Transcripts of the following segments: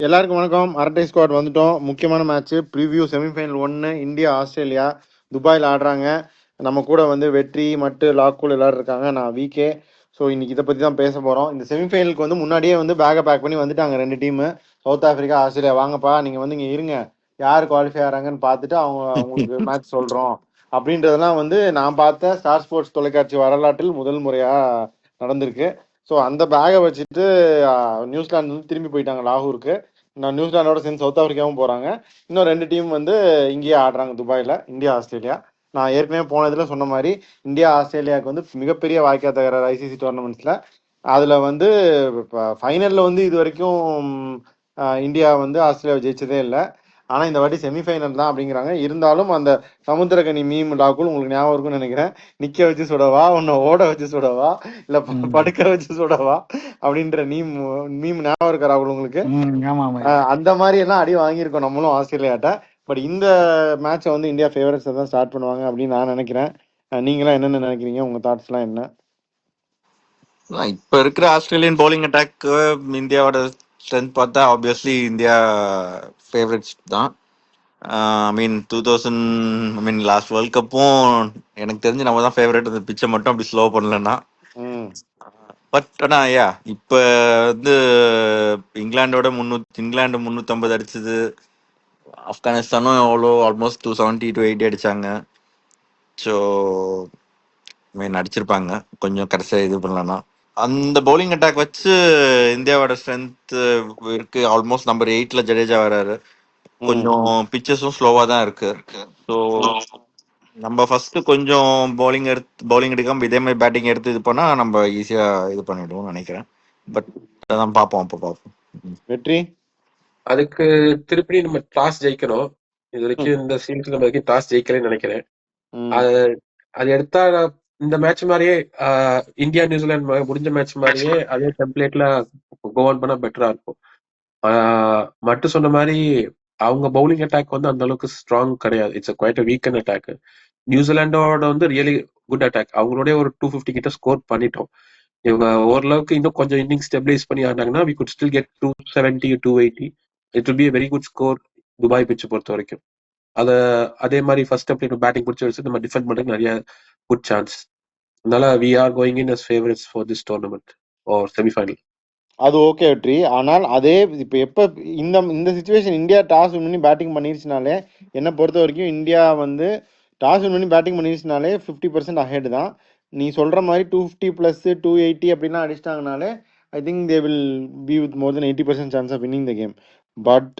எல்லாருக்கும் வணக்கம். அரட்டை ஸ்குவாட் வந்துட்டோம். முக்கியமான match preview semi-final 1 India Australia துபாயில் ஆடுறாங்க. நம்ம கூட வந்து வெற்றி மட்டு லாக்கூல் எல்லாரும் இருக்காங்க. நான் விகே. ஸோ இன்னைக்கு இதை பற்றி தான் பேச போகிறோம். இந்த செமிஃபைனலுக்கு வந்து முன்னாடியே வந்து பேக்கை பேக் பண்ணி வந்துட்டாங்க ரெண்டு டீமு, சவுத் ஆஃப்ரிக்கா ஆஸ்திரேலியா. வாங்கப்பா நீங்கள் வந்து இங்கே இருங்க, யார் குவாலிஃபை ஆகிறாங்கன்னு பார்த்துட்டு உங்களுக்கு மேட்ச் சொல்கிறோம் அப்படின்றதெல்லாம் வந்து நான் பார்த்த ஸ்டார் ஸ்போர்ட்ஸ் தொலைக்காட்சி வரலாற்றில் முதல் முறையாக நடந்திருக்கு. ஸோ அந்த பேகை வச்சுட்டு நியூசிலாந்து வந்து திரும்பி போயிட்டாங்க லாகூருக்கு. நான் நியூசிலாண்டோட சேர்ந்து சவுத் ஆஃப்ரிக்காவும் போகிறாங்க. இன்னும் ரெண்டு டீம் வந்து இங்கேயே ஆடுறாங்க துபாயில், இந்தியா ஆஸ்திரேலியா. நான் ஏற்கனவே போனதில் சொன்ன மாதிரி இந்தியா ஆஸ்திரேலியாவுக்கு வந்து மிகப்பெரிய வாய்க்கா தகராறு ஐசிசி டோர்னமெண்ட்ஸில். அதில் வந்து இப்போ ஃபைனலில் வந்து இது வரைக்கும் இந்தியா வந்து ஆஸ்திரேலியாவை ஜெயிச்சதே இல்லை. ஆனால் இந்த வாட்டி செமிஃபைனல் தான் அப்படிங்கிறாங்க. இருந்தாலும் அந்த சமுத்திரக்கனி மீம் லாக்குள் உங்களுக்கு ஞாபகம் இருக்குன்னு நினைக்கிறேன். நிற்க வச்சு சுடவா, உன்னை ஓட வச்சு சுடவா, இல்லை படுக்க வச்சு சுடவா அப்படின்ற மீம் ஞாபகம் இருக்கா ராகுல் உங்களுக்கு? அந்த மாதிரி எல்லாம் அடி வாங்கியிருக்கோம் நம்மளும் ஆஸ்திரேலியாட்ட. பட் இந்த மேட்சை வந்து இந்தியா ஃபேவரட்ஸை தான் ஸ்டார்ட் பண்ணுவாங்க அப்படின்னு நான் நினைக்கிறேன். நீங்களாம் என்னென்ன நினைக்கிறீங்க? உங்க தாட்ஸ்லாம் என்ன? இப்ப இருக்கிற ஆஸ்திரேலியன் பவுலிங் அட்டாக் இந்தியாவோட ஸ்ட்ரென்த் பார்த்தா ஆப்வியஸ்லி இந்தியா ஃபேவரட்ஸ் தான். ஐ மீன் 2000 லாஸ்ட் வேர்ல்ட் கப்பும் எனக்கு தெரிஞ்சு நம்ம தான் ஃபேவரட். அந்த பிச்சை மட்டும் அப்படி ஸ்லோ பண்ணலன்னா. பட் ஆனா இப்ப வந்து இங்கிலாந்து 350 அடிச்சது, ஆப்கானிஸ்தானும் எவ்வளோ ஆல்மோஸ்ட் 270 to 80 அடிச்சாங்க. ஸோ அடிச்சிருப்பாங்க கொஞ்சம் கடைசியாக இது பண்ணலன்னா. அந்த பவுலிங் அட்டாக் வச்சு இந்தியாவோட ஸ்ட்ரென்த் இருக்கு. ஆல்மோஸ்ட் நம்பர் 8ல ஜடேஜா வராரு. கொஞ்சம் பிச்சஸும் ஸ்லோவா தான் இருக்கு. ஸோ நம்ம ஃபர்ஸ்ட் கொஞ்சம் பவுலிங் எடுக்காம இதே மாதிரி பேட்டிங் எடுத்து இது பண்ணா நம்ம ஈஸியா இது பண்ணிடுவோம்னு நினைக்கிறேன். பட் அதான் பார்ப்போம், அப்போ பார்ப்போம். வெற்றி அதுக்கு திருப்பி நம்ம டாஸ் ஜெயிக்கணும். இது வரைக்கும் இந்த சீரீஸ்ல நம்ம வரைக்கும் டாஸ் ஜெயிக்கலன்னு நினைக்கிறேன். அது எடுத்தா இந்த மேட்ச் மாதிரியே இந்தியா நியூசிலாந்து முடிஞ்ச மேட்ச் மாதிரியே அதே டெம்ப்ளேட்ல கோவன் பண்ணா பெட்டரா இருக்கும். மட்டும் சொன்ன மாதிரி அவங்க பவுலிங் அட்டாக் வந்து அந்த அளவுக்கு ஸ்ட்ராங் கிடையாது. It's quite weaker attack. நியூசிலாண்டோட வந்து ரியலி குட் அட்டாக். அவங்களோட ஒரு 250 கிட்ட ஸ்கோர் பண்ணிட்டோம். இவங்க ஓரளவுக்கு இன்னும் கொஞ்சம் இன்னிங் ஸ்டெபிலைஸ் பண்ணி ஆனாங்கன்னா we could still get 270 280. It will be a very good score Dubai pitch பொறுத்த வரைக்கும். அதே மாதிரி ஃபர்ஸ்ட் அப்படி பேட்டிங் பிடிச்சி வச்சு நம்ம டிஃபெண்ட் பண்ணுறதுக்கு நிறைய குட் சான்ஸ். அதனால we are going in as favorites for this tournament or semi-final. அது ஓகே வெற்றி. ஆனால் அதே இப்போ எப்போ இந்த சுச்சுவேஷன் இந்தியா டாஸ் வின் பண்ணி பேட்டிங் பண்ணிருச்சுனாலே, என்னை பொறுத்த வரைக்கும் இந்தியா வந்து டாஸ் வின் பண்ணி பேட்டிங் பண்ணிருச்சுனாலே 50% அஹெட் தான். நீ சொல்கிற மாதிரி 250 + 280 அப்படிலாம் அடிச்சிட்டாங்கனாலே I think they will be with more than 80% chance of winning the game. But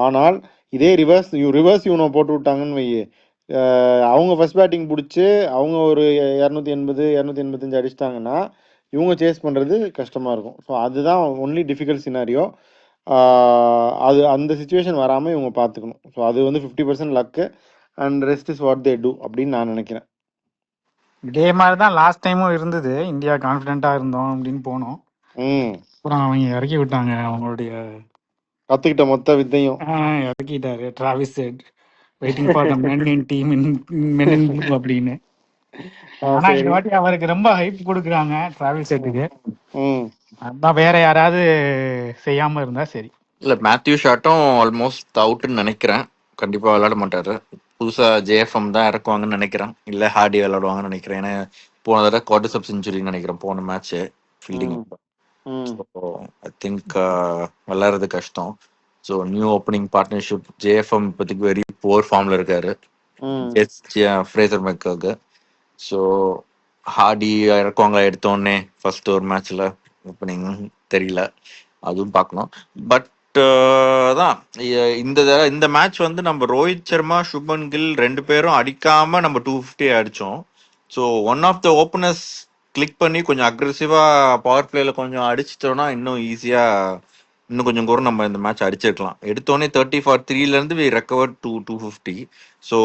ஆனால் இதே ரிவர்ஸ் யூனோ போட்டு விட்டாங்கன்னு வை, அவங்க ஃபர்ஸ்ட் பேட்டிங் பிடிச்சி அவங்க ஒரு 280 285 அடிச்சிட்டாங்கன்னா இவங்க சேஸ் பண்ணுறது கஷ்டமாக இருக்கும். ஸோ அதுதான் ஒன்லி டிஃபிகல்ட் சினாரியோ. அது அந்த சுச்சுவேஷன் வராமல் இவங்க பார்த்துக்கணும். ஸோ அது வந்து 50% luck and rest is what they do அப்படின்னு நான் நினைக்கிறேன். இதே மாதிரி தான் லாஸ்ட் டைமும் இருந்தது. இந்தியா கான்ஃபிடென்ட்டாக இருந்தோம் அப்படின்னு போனோம். அப்புறம் அவங்க இறக்கி விட்டாங்க. அவங்களுடைய கற்றுக்கிட்ட மொத்த வித்தையும் இறக்கிட்டாரு. Travis Head waiting for the men in team in men in blue அப்படின்னு. ஆனா இந்த வாட்டி அவருக்கு ரொம்ப ஹைப் கொடுக்குறாங்க டிராவிஸ் ஹெட்டுக்கு. அதான் வேற யாராவது செய்யாம இருந்தா சரி. இல்ல, மேத்யூ ஷாட்டும் ஆல்மோஸ்ட் அவுட்னு நினைக்கிறேன். கண்டிப்பா விளையாட மாட்டாரு. புதுசா ஜேஎஃப்எம் தான் இறக்குவாங்கன்னு நினைக்கிறேன். இல்ல ஹார்டி விளையாடுவாங்கன்னு நினைக்கிறேன். ஏன்னா போன தடவை குவார்டர் சப் செஞ்சுரின்னு நினைக்கிறேன் போன மேட்ச் ஃபீல்டிங். ஐ திங்க் விளையாடுறது கஷ்டம். So new opening partnership JFM இப்போதைக்கு வெரி புவர் ஃபார்ம்ல இருக்காரு, ஃப்ரேசர் மெக்கர்க்கு. ஸோ ஹார்டி இறக்குவாங்களா எடுத்தோடனே ஃபர்ஸ்ட் ஒரு மேட்ச்ல ஓப்பனிங் தெரியல, அதுவும் பார்க்கணும். பட் தான் இந்த மேட்ச் வந்து நம்ம ரோஹித் சர்மா சுப்மன் கில் 2 பேரும் அடிக்காம நம்ம 250 அடிச்சோம். So one of the openers click பண்ணி கொஞ்சம் அக்ரெசிவா பவர் பிளேல கொஞ்சம் அடிச்சிட்டோம்னா இன்னும் ஈஸியா இன்னும் கொஞ்சம் கூட நம்ம இந்த மேட்ச் அடிச்சிருக்கலாம். எடுத்தோடனே 30 for 3ல இருந்து we recovered to 250. So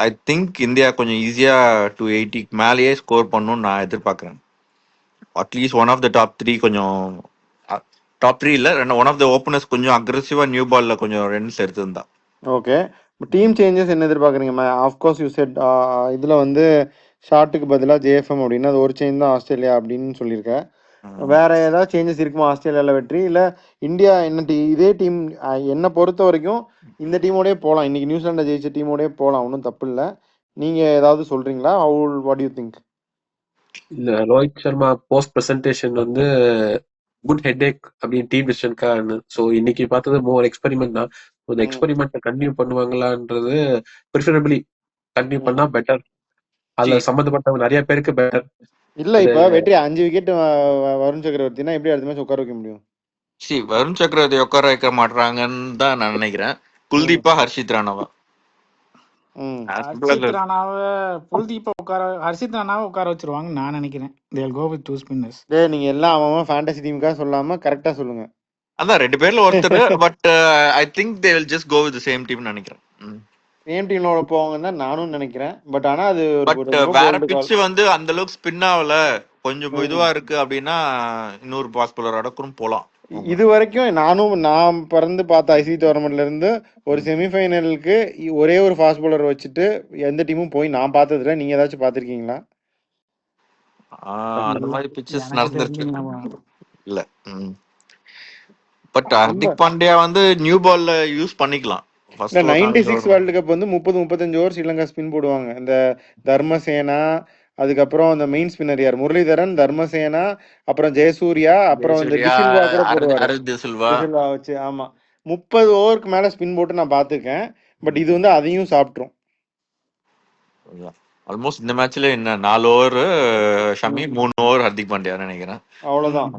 I think India கொஞ்சம் ஈஸியா 280 மேலேயே ஸ்கோர் பண்ணணும்னு நான் எதிர்பார்க்குறேன். At least one of the top 3 கொஞ்சம் டாப் 3 இல்ல, ஒன் ஆஃப் த ஓப்பனர்ஸ் கொஞ்சம் அக்ரெசிவா நியூ பால்ல கொஞ்சம் ரன்ஸ் எடுத்திருந்தா. ஓகே, டீம் சேஞ்சஸ் என்ன எதிர்பார்க்குறீங்க? ஆஃப்கோர்ஸ் யூ செட் இதில் வந்து ஷாட்டுக்கு பதிலாக ஜேஎஃப்எம் அப்படின்னா அது ஒரு சேஞ்ச் தான் ஆஸ்திரேலியா அப்படின்னு சொல்லியிருக்கேன். வேற ஏதாவது சேஞ்சஸ் இருக்குமா ஆஸ்திரேலியாவில் வெற்றி? இல்லை இந்தியா என்ன இதே டீம் என்னை பொறுத்த வரைக்கும் இந்த டீமோடய போகலாம். இன்னைக்கு நியூசிலாண்டை ஜெயிச்ச டீமோடய போகலாம், ஒன்றும் தப்பு இல்லை. நீங்கள் ஏதாவது சொல்கிறீங்களா? What you think? இல்ல, ரோஹித் சர்மா போஸ்ட் பிரசன்டேஷன் வந்து குட் ஹெட்ஏக் அப்படின்னு டீம் டிசிஷனுக்காக. ஸோ இன்னைக்கு பார்த்தது மோர் எக்ஸ்பெரிமெண்ட் தான். இந்த எக்ஸ்பெரிமெண்ட் கண்டினியூ பண்ணுவாங்களான்றது ப்ரிஃபரபிளி கண்டினியூ பண்ணா பெட்டர். அதுல சம்மந்தப்பட்டவங்க நிறைய பேருக்கு பெட்டர். இல்ல இப்ப வெற்றி 5 விக்கெட் வருண் சக்கரவர்த்தினா எப்படி அடுத்த மேட்ச் உட்கார வைக்க முடியும்? வருண் சக்கரவர்த்தி உட்கார வைக்க மாட்டாங்கன்னு தான் நான் நினைக்கிறேன். குல்தீப்பா, ஹர்ஷித் ராணாவா. ஹர்ஷித் ராணாவை ஹர்ஷித் ராணாவை உட்கார வச்சிருவாங்க நான் நினைக்கிறேன். they'll go with 2 spinners. நீங்க எல்லாம் அவன் ஃபேண்டசி டீமுக்காக சொல்லாம கரெக்டா சொல்லுங்க. அதான் 2 பேர்ல ஒருத்தர். But I think they will just go with the same team நினைக்கிறேன். சேம் டீமோட போவாங்கன்னு தான் நானும் நினைக்கிறேன். பட் ஆனா அது வேற பிட்ச் வந்து அந்த அளவுக்கு ஸ்பின் ஆகல, கொஞ்சம் இதுவா இருக்கு அப்படின்னா இன்னொரு பாஸ் பவுலரோட கூட போலாம். இது வரைக்கும் நான் பிறந்து பார்த்த ஐசிசி டோர்னமெண்ட்ல இருந்து ஒரு செமிஃபைனலுக்கு ஒரே ஒரு ஃபாஸ்ட் பவுலர் வச்சுட்டு எந்த டீமும் போய் நான் பார்த்ததுல நீங்க ஏதாச்சும் பார்த்திருக்கீங்களா? அந்த மாதிரி பிச்சஸ் நடந்துருக்கு இல்ல. பட் ஹர்திக் பாண்டியா வந்து நியூ பால்ல யூஸ் பண்ணிக்கலாம். 96 வேர்ல்டு கப் வந்து 30-35 ஓவர் ஸ்ரீலங்கா ஸ்பின் போடுவாங்க. இந்த தர்மசேனா, அதுக்கப்புறம் அந்த மெயின் ஸ்பின்னர் யார், முரளிதரன், தர்மசேனா, அப்புறம் ஜெயசூர்யா, அப்புறம் இந்த டிசில்வா கூட போடுவாரு. டிசில்வா வச்சு ஆமா 30 ஓவருக்கு மேல ஸ்பின் போட்டு நான் பார்த்திருக்கேன். பட் இது வந்து அதையும் சாப்பிட்டுரும். ஆல்மோஸ்ட் இந்த மேட்ச்ல என்ன 4 ஓவர் ஷமி, 3 ஓவர் ஹர்திக் பாண்டியா நினைக்கிறேன். அவ்வளவுதான்.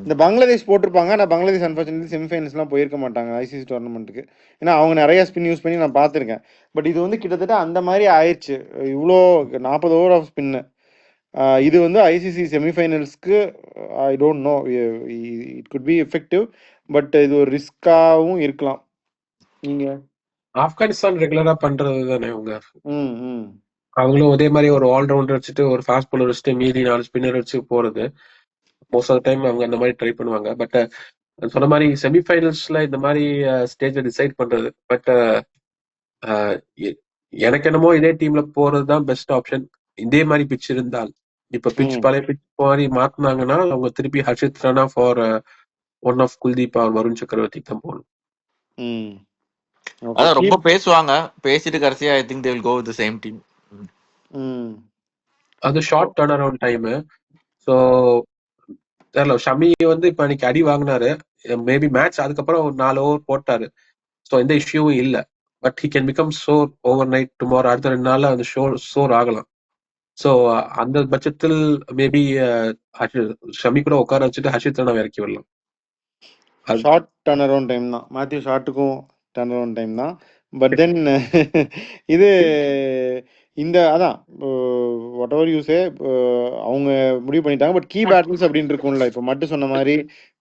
இந்த பங்களாதேஷ் போட்டிருப்பாங்க. நான் பங்களாதேஷ் அன்பார்ச்சுனேட்லி செமிஃபைனல்ஸ் எல்லாம் போயிருக்க மாட்டாங்க ஐசிசி டோர்னமெண்ட்டுக்கு. ஏன்னா அவங்க நிறைய ஸ்பின் யூஸ் பண்ணி நான் பார்த்திருக்கேன். பட் இது வந்து கிட்டத்தட்ட அந்த மாதிரி ஆயிடுச்சு. இவ்வளோ 40 ஓவர் ஆஃப் ஸ்பின்னு. இது வந்து ஐசிசி செமிஃபைனல்ஸ்க்கு I don't know, it could be effective. But இது ஒரு ரிஸ்காவும் இருக்கலாம். நீங்க ஆப்கானிஸ்தான் ரெகுலரா பண்றது தானே அவங்க. அவங்களும் அதே மாதிரி ஒரு ஆல்ரவுண்டர் வச்சுட்டு ஒரு ஃபாஸ்ட் பவுலர் வச்சுட்டு மீதி 4 ஸ்பின்னர் வச்சு போறது மோஸ்ட் ஆஃப் டைம் அவங்க அந்த மாதிரி ட்ரை பண்ணுவாங்க. பட் சொன்ன மாதிரி செமிஃபைனல்ஸ்ல இந்த மாதிரி ஸ்டேஜ்ல டிசைட் பண்றது. பட் எனக்கு என்னமோ இதே டீம்ல போறது தான் பெஸ்ட் ஆப்ஷன். இதே மாதிரி பிச் இருந்தால், இப்ப பிச் பழைய பிச் மாதிரி மாத்தினாங்கன்னா அவங்க திருப்பி Harshit Rana for one of Kuldeep or Varun Chakravarthy தான் போகணும். அதான் ரொம்ப பேசுவாங்க, பேசிட்டு கடைசியா I think they will go with the same team. அது short turn around time. So தெரியல, ஷமி வந்து இப்ப அன்னைக்கு அடி வாங்கினாரு. மேபி மேட்ச் அதுக்கப்புறம் ஒரு 4 ஓவர் போட்டாரு. ஸோ எந்த இஷ்யூவும் இல்லை. But he can become sore overnight tomorrow. அடுத்த 2 நாள்ல அந்த சோர் ஆகலாம். ஸோ அந்த பட்சத்தில் மேபி ஷமி கூட உட்கார வச்சுட்டு ஹர்ஷித் ராணா இறக்கி விடலாம். ஷார்ட் டர்ன் அரவுண்ட் டைம் தான். மேத்யூ ஷார்ட்டுக்கும் டர்ன் அரவுண்ட் டைம் தான். பட் தென் இது இந்த அதான் வாட் எவர் யூ சே அவங்க முடிவு பண்ணிட்டாங்க. பட் கீ பேட்டில்ஸ் அப்படின்னு இருக்கும்ல, இப்ப மட்டும் சொன்ன மாதிரி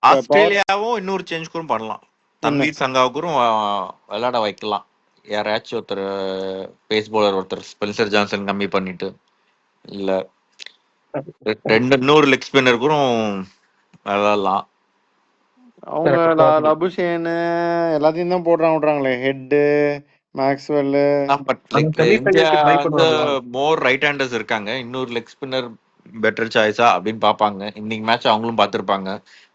ஆஸ்திரேலியாவும் இன்னொரு சேஞ்ச் கூட பண்ணலாம். தன்வீர் சங்காவுக்கும் விளையாட வைக்கலாம். யாராச்சும் ஒருத்தர் பேஸ் பவுலர், ஒருத்தர் ஸ்பென்சர் ஜான்சன் கம்மி பண்ணிட்டு, இல்ல 2 லெக் ஸ்பின்னருக்கும் விளையாடலாம். அவங்க லபுஷேன் எல்லாத்தையும் தான் விடுறாங்களே, Head Maxwell. More right handers இருக்காங்க, இன்னொரு லெக் ஸ்பின்னர் பெட்டர் சாய்ஸா அப்படின்னு பாப்பாங்க. இன்னைக்கு மேட்ச் அவங்களும் பார்த்திருப்பாங்க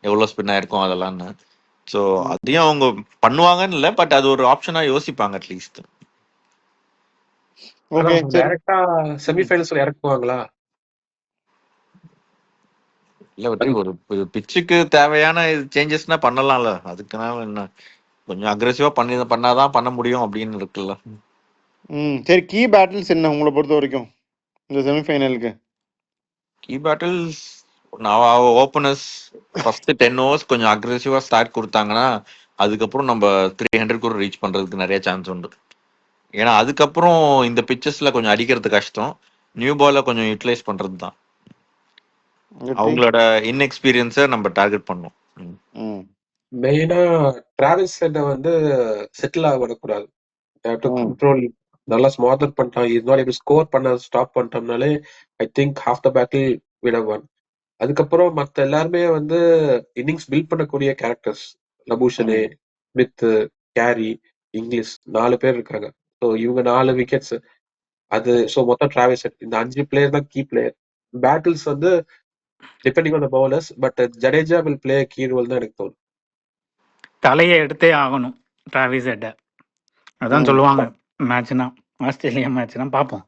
எவ்வளவு ஸ்பின் ஆயிருக்கும் அதெல்லாம். சோ அதையும் அவங்க பண்ணுவாங்கன்னு இல்ல, பட் அது ஒரு ஆப்ஷனா யோசிப்பாங்க அட்லீஸ்ட். ஓகே, டைரக்டா செமிஃபைனல்ஸ்ல இறக்குவாங்களா? இல்ல ஒரு பிச்சுக்கு தேவையான சேஞ்சஸ்னா பண்ணலாம்ல. அதுக்குனால என்ன கொஞ்சம் அக்ரெசிவா பண்ணாதான் பண்ண முடியும் அப்படின்னு இருக்குல்ல. சரி, கீ பேட்டில்ஸ் என்ன உங்களை பொறுத்த வரைக்கும் இந்த செமிஃபைனலுக்கு? Key battles openers first 10 overs கொஞ்சம் அக்ரெசிவா ஸ்டார்ட் கொடுத்தாங்கன்னா அதுக்கப்புறம் நம்ம 300 கூட ரீச் பண்றதுக்கு நிறைய சான்ஸ் உண்டு. ஏன்னா அதுக்கப்புறம் இந்த பிச்சஸ்ல கொஞ்சம் அடிக்கிறது கஷ்டம். நியூ பால கொஞ்சம் யூட்டிலைஸ் பண்றது தான். அவங்களோட இன்எக்ஸ்பீரியன்ஸை நம்ம டார்கெட் பண்ணோம். மெயினா டிராவிஸ் ஹெட்டை வந்து செட்டில் ஆக விடக்கூடாது. கண்ட்ரோல் நல்லா ஸ்மார்ட் பண்ணிட்டான். இதனால இப்படி ஸ்கோர் பண்ண ஸ்டாப் பண்ணிட்டோம்னாலே I think half the battle விட ஒன். அதுக்கப்புறம் மற்ற எல்லாருமே வந்து இன்னிங்ஸ் பில்ட் பண்ணக்கூடிய கேரக்டர்ஸ். லபூஷனே, ஸ்மித், கேரி, இங்கிலீஷ் 4 பேர் இருக்காங்க. ஸோ இவங்க 4 விக்கெட்ஸ் அது. ஸோ மொத்தம் டிராவிஸ் ஹெட், இந்த 5 பிளேயர் தான் கீ பிளேயர். பேட்டில்ஸ் வந்து depending on the bowlers. But Jadeja will play key role தான் எனக்கு தோணும். தலையை எடுத்தே ஆகணும் டிராவிஸ் ஹெட்டை, அதான் சொல்லுவாங்க மேட்ச்னா, ஆஸ்திரேலியா மேட்ச்னா பார்ப்போம்.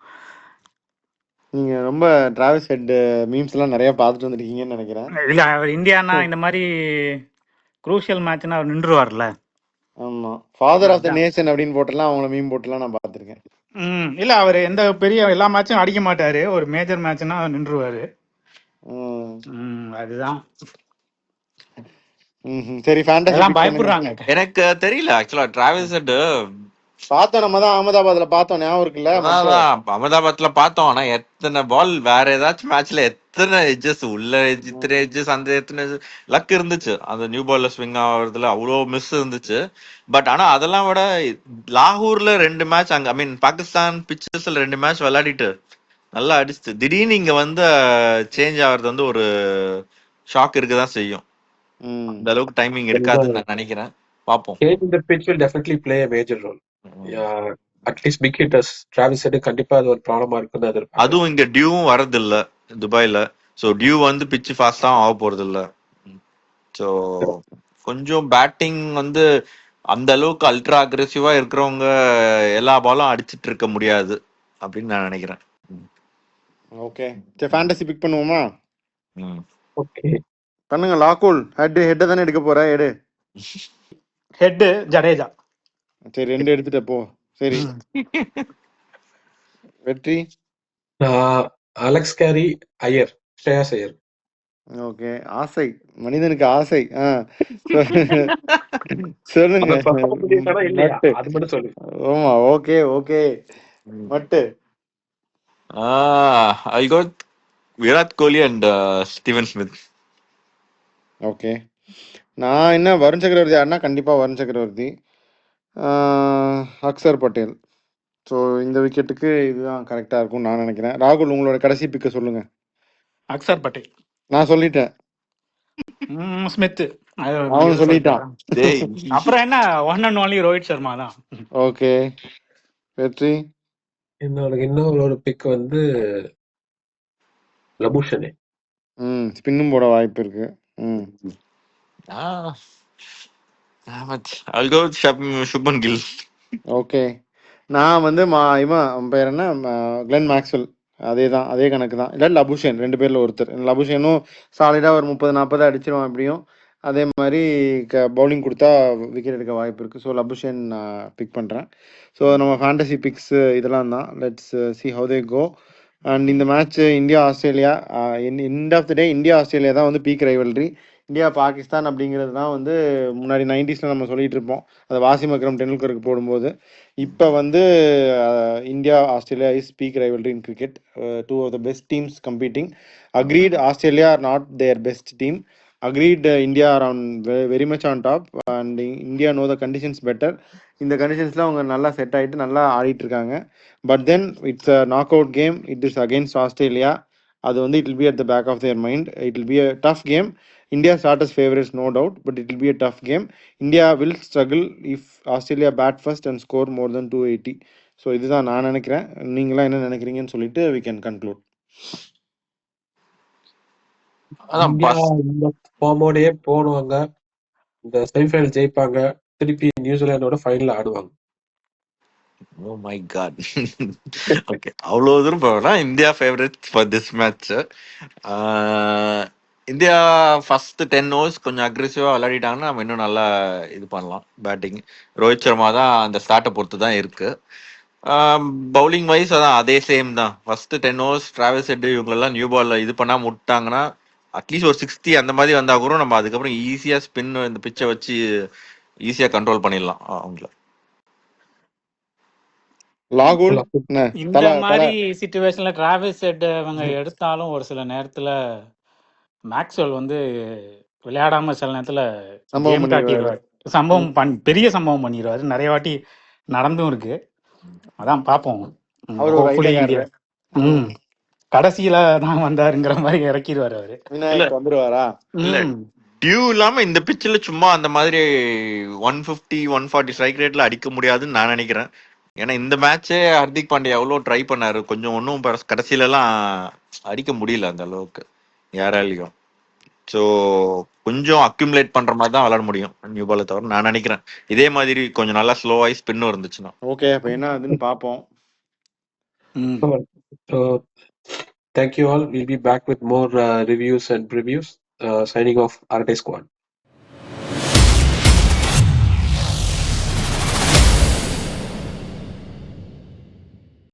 நீங்க ரொம்ப டிராவிஸ் ஹெட் மீம்ஸ் எல்லாம் நிறைய பார்த்துட்டு வந்திருக்கீங்கன்னு நினைக்கிறேன். இல்லை, அவர் இந்தியானா இந்த மாதிரி குரூஷியல் மேட்ச்னா அவர் நின்றுவார்ல. ஆமா, ஃபாதர் ஆஃப் த நேஷன் அப்படின்னு போட்டெல்லாம் அவங்கள மீம் போட்டுலாம் நான் பார்த்துருக்கேன். இல்லை, அவர் எந்த பெரிய எல்லா மேட்சும் அடிக்க மாட்டாரு, ஒரு மேஜர் மேட்ச்னா நின்றுவாரு. அதுதான் சரி, ஃபேண்டசி அதெல்லாம் பயப்படுறாங்க. எனக்கு தெரியல ஆக்சுவலா டிராவிஸ் ஹெட் பார்த்தோம், நம்ம தான் அகமதாபாத்ல பார்த்தோம், ஞாபகம் இருக்குல்ல? அகமதாபாத்ல பார்த்தோம். ஆனா எத்தனை பால் வேற ஏதாச்சும் மேட்ச்ல எத்தனை எட்ஜஸ் உள்ள இத்தனை எட்ஜஸ் அந்த எத்தனை லக் இருந்துச்சு. அந்த நியூ பால்ல ஸ்விங் ஆகுறதுல அவ்வளோ மிஸ் இருந்துச்சு. பட் ஆனா அதெல்லாம் விட லாகூர்ல 2 மேட்ச், அங்க ஐ மீன் பாகிஸ்தான் பிச்சர்ஸ்ல 2 மேட்ச் விளையாடிட்டு நல்லா அடிச்சு திடீர்னு இங்க வந்து சேஞ்ச் ஆகுறது வந்து ஒரு ஷாக் இருக்குதான் செய்யும். அந்த அளவுக்கு டைமிங் இருக்காதுன்னு நான் நினைக்கிறேன். பாப்போம். Change in the pitch will definitely play a major role. At least big hitters Travis Head கண்டிப்பா அது ஒரு ப்ராப்ளமா இருக்குன்னு. அதுவும் இங்க டியூவும் வரது இல்ல துபாயில. சோ டியூ வந்து பிச்சு ஃபாஸ்டா ஆக போறது இல்ல. சோ கொஞ்சம் பேட்டிங் வந்து அந்த அளவுக்கு அல்ட்ரா அக்ரெசிவா இருக்கிறவங்க எல்லா பாலும் அடிச்சிட்டு இருக்க முடியாது அப்படின்னு நான் நினைக்கிறேன். ஓகே, சரி, ஃபேண்டசி பிக் பண்ணுவோமா? ஓகே, பண்ணுங்க. லாகூல் ஹெட் தானே எடுக்க போற, எடு. ஹெட் ஜடேஜா. சரி, 2 எடுத்துட்ட போ. சரி, வெற்றி Alex Carey, Iyer, Shreyas Iyer. Okay, ஆசை மனிதனுக்கு ஆசை. சொல்லுங்க. அது மட்டும் சொல்லு. ஆமா, ஓகே ஓகே. மட்டு I got Virat Kohli and Steven Smith. Okay, நான் என்ன வருண் சக்கரவர்த்தி ஆடினா கண்டிப்பா வருண் சக்கரவர்த்தி, அக்சர் பட்டேல். ஸோ இந்த விக்கெட்டுக்கு இதுதான் கரெக்டா இருக்கும் நான் நினைக்கிறேன். ராகுல், உங்களோட கடைசி பிக்க சொல்லுங்க. அக்சர் பட்டேல். நான் சொல்லிட்டேன். ஸ்மித் அவன் சொல்லிட்டான். அப்புறம் என்ன, one and only Rohit Sharma தான். ஓகே, வெற்றி. இன்னொரு பிக் வந்து லபுஷனே. ஸ்பின்னும் போட வாய்ப்பு இருக்கு. சுப்மன் கில். ஓகே, நான் வந்து இவன் பேர் என்ன, கிளென் மேக்ஸ்வெல். அதே கணக்கு தான். இல்லை லபுஷன், 2 பேர்ல ஒருத்தர். லபுஷனும் சாலிடா ஒரு 30-40 அடிச்சிருவான் எப்படியும். அதே மாதிரி பவுலிங் கொடுத்தா விக்கெட் எடுக்க வாய்ப்பு இருக்குது. ஸோ லபுஷன் பிக் பண்ணுறேன். ஸோ நம்ம ஃபேண்டசி பிக்ஸ் இதெல்லாம் தான். Let's see how they go. And இந்த match India Australia, end of the day India Australia தான் வந்து பீக் ரைவல்ரி. இந்தியா பாகிஸ்தான் அப்படிங்கிறது தான் வந்து முன்னாடி 90s நம்ம சொல்லிட்டு இருப்போம், அது வாசிம் அக்ரம் டெண்டுல்கருக்கு போடும்போது. இப்போ வந்து India Australia is peak rivalry in cricket. 2 of the best teams competing. Agreed, Australia are not their best team. Agreed, India are on very much on top and India know the conditions better. இந்த கண்டிஷன்ஸ்ல அவங்க நல்லா set ஆகிட்டு நல்லா ஆடிட்டு இருக்காங்க. But then it's a knockout game. It is against Australia. அது வந்து it will be at the back of their mind. It will be a tough game. India start as favorites, no doubt, but it will be a tough game. India will struggle if Australia bat first and score more than 280. So இதுதான் நான் நினைக்கிறேன். நீங்களாம் என்ன நினைக்கிறீங்கன்னு சொல்லிட்டு we can conclude. ஃபார்மோடயே போடுவாங்க, இந்த semi-final ஜெயிப்பாங்க, திருப்பி நியூசிலாண்டோட ஃபைனல் ஆடுவாங்க. Oh my god. Okay, அவ்வளவு தூரம் போகலாம். India favourite for this match. India first 10 overs கொஞ்சம் அக்ரெசிவா விளையாடிட்டாங்கன்னா நம்ம இன்னும் நல்லா இது பண்ணலாம் பேட்டிங். ரோஹித் சர்மா தான் அந்த ஸ்டார்ட்டை பொறுத்து தான் இருக்கு. பவுலிங் வைஸ் அதான் அதே சேம் தான். ஃபர்ஸ்ட் 10 overs டிராவிஸ் ஹெட் இவங்களெல்லாம் நியூ பால்ல இது பண்ணாம விட்டாங்கன்னா அட்லீஸ்ட் ஒரு 60 அந்த மாதிரி வந்தா கூட நம்ம அதுக்கப்புறம் ஈஸியா ஸ்பின் இந்த பிச்சை வச்சு ஈஸியா கண்ட்ரோல் பண்ணிடலாம் அவங்கள. இந்த மாதிரி சிச்சுவேஷன்ல டிராவிஸ் ஹெட் அவங்க எடுத்தாலும் ஒரு சில நேரத்துல மேக்ஸ்வெல் வந்து விளையாடாம சில நேரத்துல கேம் காட்டிடுவாரு, பெரிய சம்பவம் பண்ணிடுவாரு. நிறைய வாட்டி நடந்தும் இருக்கு. அதான் பார்ப்போம். கடைசியில தான் வந்தாருங்கிற மாதிரி இறக்கிடுவாரு அவரு. வந்துருவாரா? டியூ இல்லாம இந்த பிச்சில் சும்மா அந்த மாதிரி 150 140 ஸ்ட்ரைக் ரேட்ல அடிக்க முடியாதுன்னு நான் நினைக்கிறேன். ஏன்னா இந்த மேட்சே ஹர்திக் பாண்டியா எவ்வளோ ட்ரை பண்ணாரு, கொஞ்சம் ஒன்றும் கடைசியில எல்லாம் அடிக்க முடியல அந்த அளவுக்கு. யாராலையும். ஸோ கொஞ்சம் அக்யூமுலேட் பண்ற மாதிரி தான் விளையாட முடியும் நியூ பாலை தவிர நான் நினைக்கிறேன். இதே மாதிரி கொஞ்சம் நல்லா ஸ்லோவாகி ஸ்பின்னும் இருந்துச்சுன்னா. ஓகே, அப்ப என்ன அதுன்னு பார்ப்போம். So, thank you all. We'll be back with more reviews and previews. Signing off, Arate Squad.